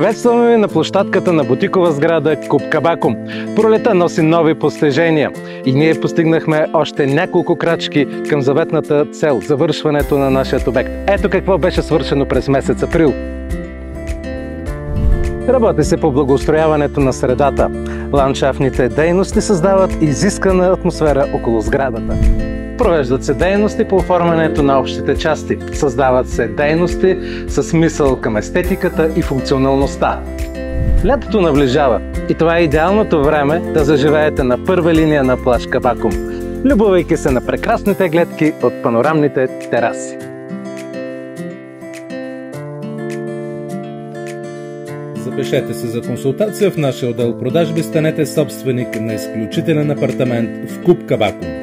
Приветстваме ви на площадката на бутикова сграда Куб Кабакум. Пролета носи нови постижения и ние постигнахме още няколко крачки към заветната цел – завършването на нашия обект. Ето какво беше свършено през месец април. Работи се по благоустрояването на средата. Ландшафтните дейности създават изискана атмосфера около сградата. Провеждат се дейности по оформянето на общите части. Създават се дейности с мисъл към естетиката и функционалността. Лятото наближава и това е идеалното време да заживеете на първа линия на плаж Кабакум, любовайки се на прекрасните гледки от панорамните тераси. Запишете се за консултация в нашия отдел продажби, станете собственик на изключителен апартамент в Куб Кабакум.